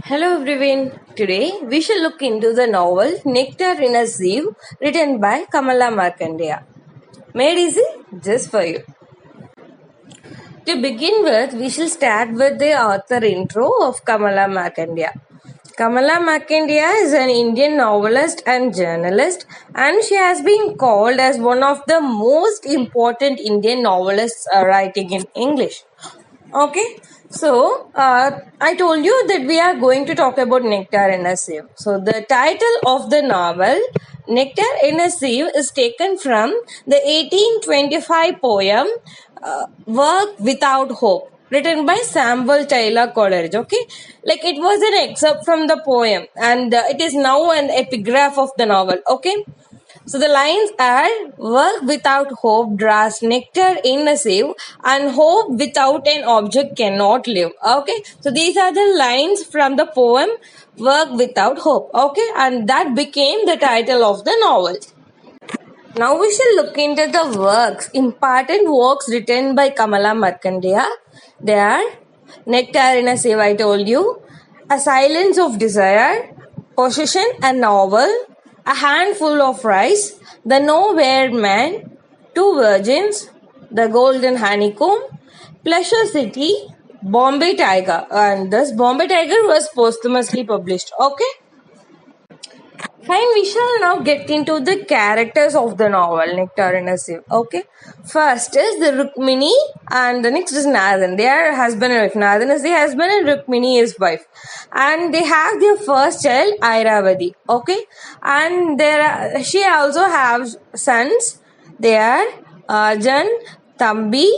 Hello everyone. Today we shall look into the novel Nectar in a Sieve written by Kamala Markandeya. Made easy just for you. To begin with, we shall start with the author intro of Kamala Markandeya. Kamala Markandeya is an Indian novelist and journalist, and she has been called as one of the most important Indian novelists writing in English. Okay, so I told you that we are going to talk about Nectar in a Sieve. So the title of the novel Nectar in a Sieve is taken from the 1825 poem Work Without Hope, written by Samuel Taylor Coleridge. Okay, like it was an excerpt from the poem, and it is now an epigraph of the novel. Okay. So the lines are: work without hope draws nectar in a sieve, and hope without an object cannot live. Okay, so these are the lines from the poem Work Without Hope. Okay, and that became the title of the novel. Now we shall look into the important works written by Kamala Markandeya. They are Nectar in a Sieve, I told you, A Silence of Desire, Possession, a Novel, A Handful of Rice, The Nowhere Man, Two Virgins, The Golden Honeycomb, Pleasure City, Bombay Tiger. And this Bombay Tiger was posthumously published. Okay. Fine, we shall now get into the characters of the novel Nectar in a Sieve. Okay, first is the Rukmini, and the next is Nathan. They are husband and wife. Nathan is the husband and Rukmini is wife, and they have their first child Airavati. Okay, and she also has sons. They are Arjan, Thambi,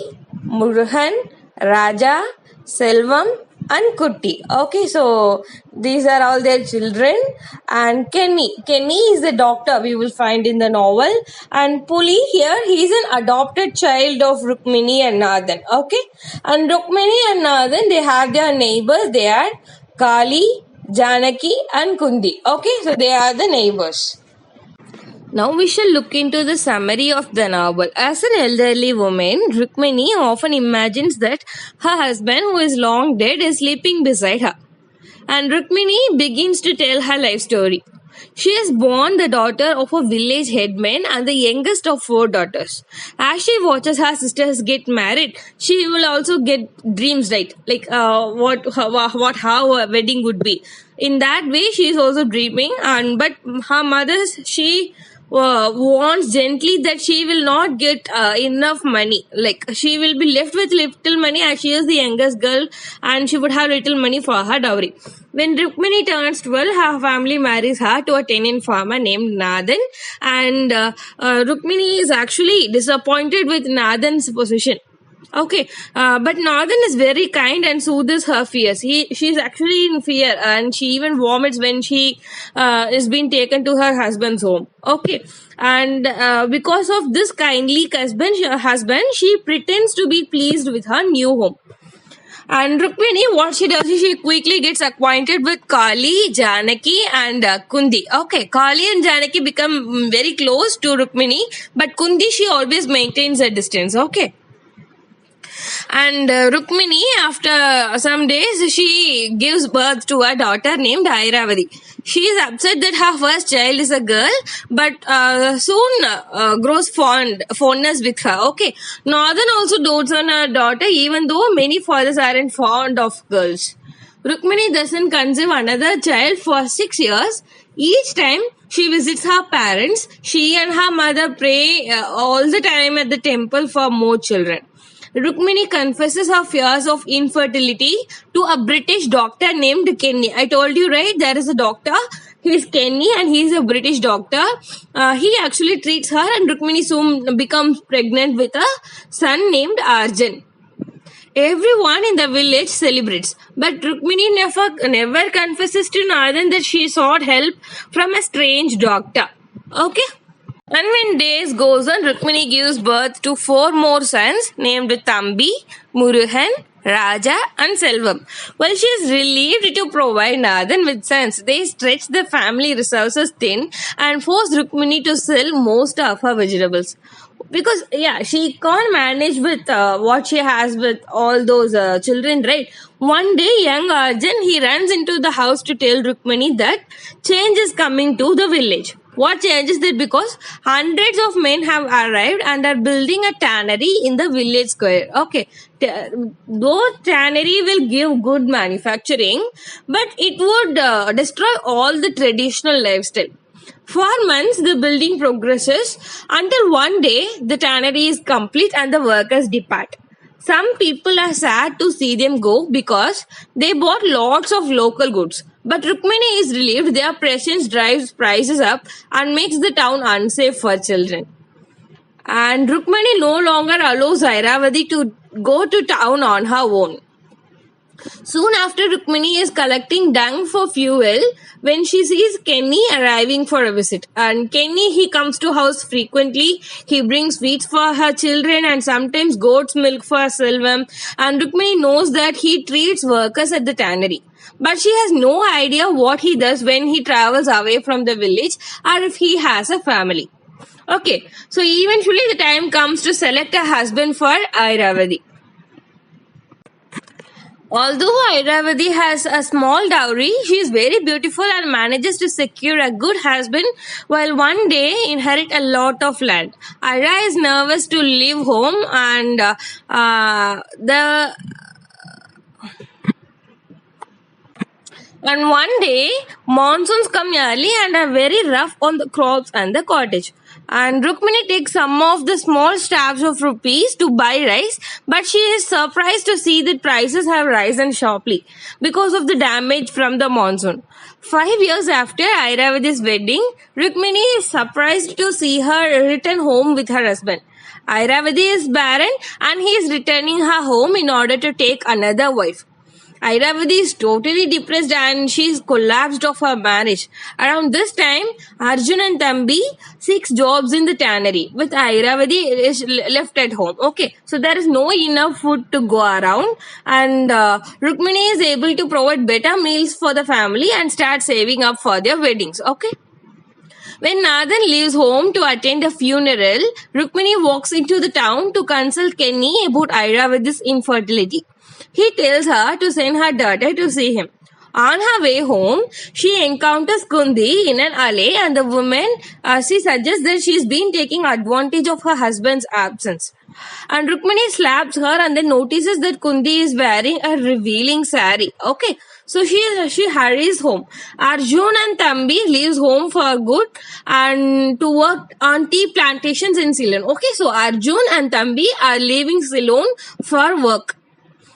Murugan, Raja, Selvam, and Kutti. Okay, so these are all their children. And Kenny is the doctor we will find in the novel. And Puli here, he is an adopted child of Rukmini and Nathan. Okay, and Rukmini and Nathan, they have their neighbors. They are Kali, Janaki, and Kundi. Okay, so they are the neighbors. Now we shall look into the summary of the novel. As an elderly woman, Rukmini often imagines that her husband, who is long dead, is sleeping beside her. And Rukmini begins to tell her life story. She is born the daughter of a village headman and the youngest of 4 daughters. As she watches her sisters get married, she will also get dreams, right? Like what how a wedding would be. In that way, she is also dreaming. But her mother, she wants gently that she will not get enough money. Like she will be left with little money as she is the youngest girl, and she would have little money for her dowry. When Rukmini turns 12, her family marries her to a tenant farmer named Nathan, and Rukmini is actually disappointed with Nathan's position. Okay, but Nathan is very kind and soothes her fears. She is actually in fear, and she even vomits when she is being taken to her husband's home. Okay, and because of this kindly husband, she pretends to be pleased with her new home. And Rukmini, what she does is she quickly gets acquainted with Kali, Janaki, and Kundi. Okay, Kali and Janaki become very close to Rukmini, but Kundi, she always maintains a distance. Okay. And Rukmini, after some days, she gives birth to a daughter named Airavati. She is upset that her first child is a girl, but soon grows fondness with her. Okay, Nathan also dotes on her daughter, even though many fathers aren't fond of girls. Rukmini doesn't conceive another child for 6 years. Each time she visits her parents, she and her mother pray all the time at the temple for more children. Rukmini confesses her fears of infertility to a British doctor named Kenny. I told you, right? There is a doctor. He is Kenny and he is a British doctor. He actually treats her, and Rukmini soon becomes pregnant with a son named Arjan. Everyone in the village celebrates, but Rukmini never confesses to Nathan that she sought help from a strange doctor. Okay? And when days goes on, Rukmini gives birth to 4 more sons named Thambi, Murugan, Raja, and Selvam. While she is relieved to provide Nathan with sons, they stretch the family resources thin and force Rukmini to sell most of her vegetables. because yeah, she can't manage with what she has with all those children, right? One day young Arjun, he runs into the house to tell Rukmini that change is coming to the village. What change is that? Because hundreds of men have arrived and are building a tannery in the village square. Okay, though tannery will give good manufacturing, but it would destroy all the traditional lifestyle. For months, the building progresses until one day the tannery is complete and the workers depart. Some people are sad to see them go because they bought lots of local goods. But Rukmini is relieved their presence drives prices up and makes the town unsafe for children. And Rukmini no longer allows Airavati to go to town on her own. Soon after, Rukmini is collecting dung for fuel when she sees Kenny arriving for a visit. And Kenny, he comes to house frequently. He brings sweets for her children and sometimes goat's milk for Selvam. And Rukmini knows that he treats workers at the tannery. But she has no idea what he does when he travels away from the village or if he has a family. Okay, so eventually the time comes to select a husband for Airavati. Although Airavati has a small dowry, she is very beautiful and manages to secure a good husband while one day inherit a lot of land. Aira is nervous to leave home and one day, monsoons come early and are very rough on the crops and the cottage. And Rukmini takes some of the small stabs of rupees to buy rice, but she is surprised to see that prices have risen sharply because of the damage from the monsoon. 5 years after Airavati's wedding, Rukmini is surprised to see her return home with her husband. Airavati is barren and he is returning her home in order to take another wife. Airavati is totally depressed and she is collapsed of her marriage. Around this time, Arjun and Thambi seeks jobs in the tannery with Airavati is left at home. Okay, so there is no enough food to go around and Rukmini is able to provide better meals for the family and start saving up for their weddings. Okay. When Nathan leaves home to attend a funeral, Rukmini walks into the town to consult Kenny about Airavati's infertility. He tells her to send her daughter to see him. On her way home, she encounters Kundi in an alley and the woman, she suggests that she's been taking advantage of her husband's absence. And Rukmini slaps her and then notices that Kundi is wearing a revealing sari. Okay, so she hurries home. Arjun and Thambi leaves home for good and to work on tea plantations in Ceylon. Okay, so Arjun and Thambi are leaving Ceylon for work.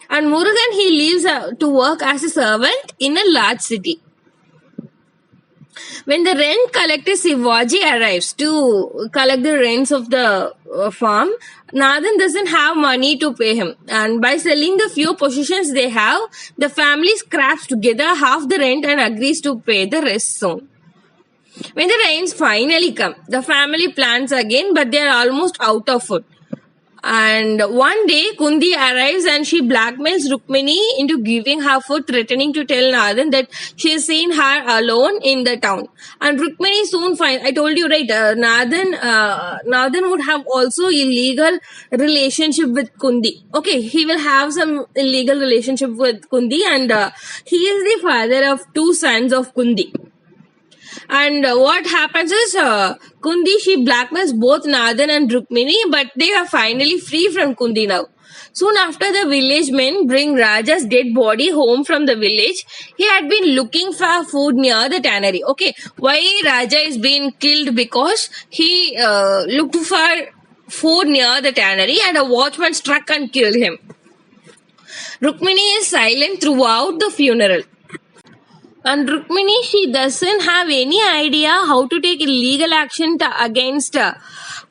And Murugan, he leaves to work as a servant in a large city. When the rent collector Sivaji arrives to collect the rents of the farm, Nathan doesn't have money to pay him. And by selling the few possessions they have, the family scraps together half the rent and agrees to pay the rest soon. When the rains finally come, the family plans again, but they are almost out of food. And one day, Kundi arrives and she blackmails Rukmini into giving her food, threatening to tell Nathan that she has seen her alone in the town. And Rukmini soon finds, I told you right, Nathan would have also illegal relationship with Kundi. Okay, he will have some illegal relationship with Kundi and he is the father of 2 sons of Kundi. And what happens is Kundi, she blackmails both Nathan and Rukmini, but they are finally free from Kundi now. Soon after, the village men bring Raja's dead body home from the village. He had been looking for food near the tannery. Okay, why Raja is being killed? Because he looked for food near the tannery and a watchman struck and killed him. Rukmini is silent throughout the funeral. And Rukmini, she doesn't have any idea how to take legal action against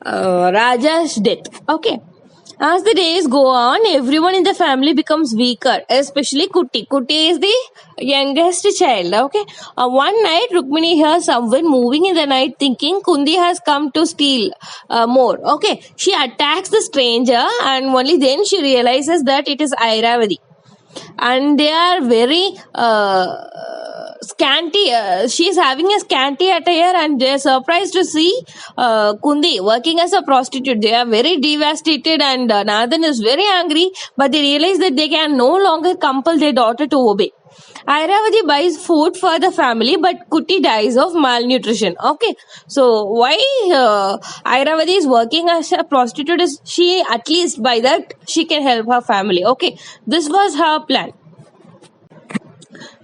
Raja's death. Okay. As the days go on, everyone in the family becomes weaker, especially Kutti. Kutti is the youngest child. Okay. One night, Rukmini hears someone moving in the night thinking Kundi has come to steal more. Okay. She attacks the stranger and only then she realizes that it is Airavati. And they are very scanty. She is having a scanty attire, and they are surprised to see Kundi working as a prostitute. They are very devastated, and Nathan is very angry. But they realize that they can no longer compel their daughter to obey. Airavati buys food for the family, but Kuti dies of malnutrition. Okay, so why Airavati is working as a prostitute is she, at least by that she can help her family. Okay, this was her plan.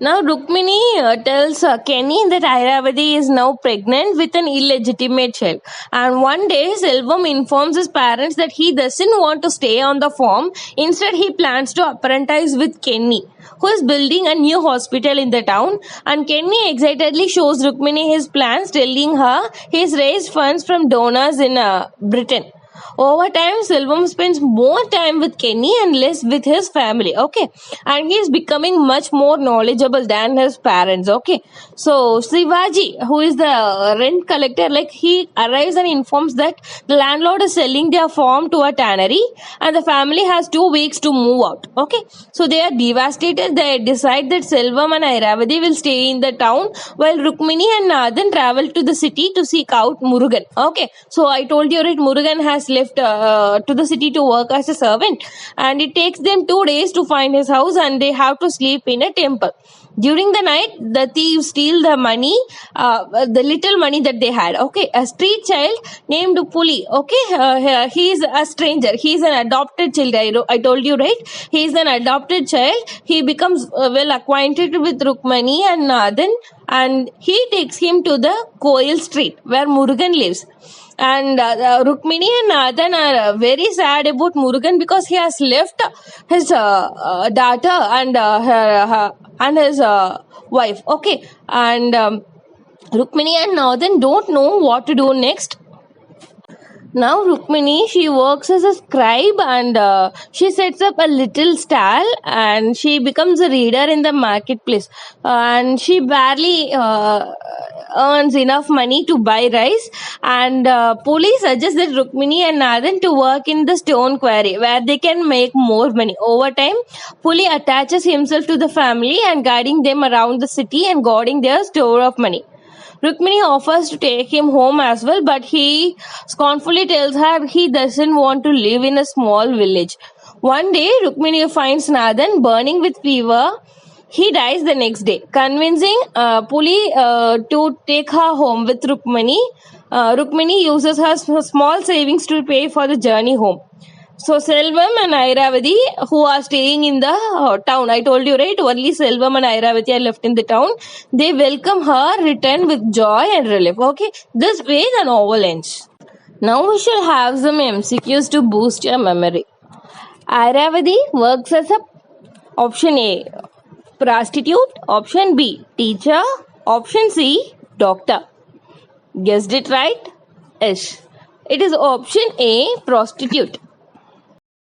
Now Rukmini tells Kenny that Airavati is now pregnant with an illegitimate child. And one day Selvam informs his parents that he doesn't want to stay on the farm. Instead, he plans to apprentice with Kenny, who is building a new hospital in the town. And Kenny excitedly shows Rukmini his plans, telling her he's raised funds from donors in Britain. Over time, Selvam spends more time with Kenny and less with his family. Okay, and he is becoming much more knowledgeable than his parents. Okay, so Shivaji, who is the rent collector, like he arrives and informs that the landlord is selling their farm to a tannery, and the family has 2 weeks to move out. Okay, so they are devastated. They decide that Selvam and Airavati will stay in the town while Rukmini and Nathan travel to the city to seek out Murugan. Okay, so I told you, right, Murugan has left to the city to work as a servant, and it takes them 2 days to find his house, and they have to sleep in a temple. During the night, the thieves steal the money, the little money that they had. Okay, a street child named Puli. Okay, he is a stranger. He is an adopted child. I told you, right? He is an adopted child. He becomes well acquainted with Rukmani and Nathan, and he takes him to the Koil street where Murugan lives. And Rukmini and Nathan are very sad about Murugan because he has left his daughter and and his wife. Okay, and Rukmini and Nathan don't know what to do next. Now Rukmini, she works as a scribe, and she sets up a little stall, and she becomes a reader in the marketplace, and she barely earns enough money to buy rice, and police suggest that Rukmini and Nathan to work in the stone quarry where they can make more money. Over time, Puli attaches himself to the family and guiding them around the city and guarding their store of money. Rukmini offers to take him home as well, but he scornfully tells her he doesn't want to live in a small village. One day, Rukmini finds Nathan burning with fever. He dies the next day, convincing Puli to take her home with Rukmini. Rukmini uses her small savings to pay for the journey home. So Selvam and Airavati, who are staying in the town, I told you, right, only Selvam and Airavati are left in the town. They welcome her return with joy and relief. Okay, this way the novel ends. Now we shall have some MCQs to boost your memory. Airavati works as a option A, prostitute, option B, teacher, option C, doctor. Guessed it right? Yes. It is option A, prostitute.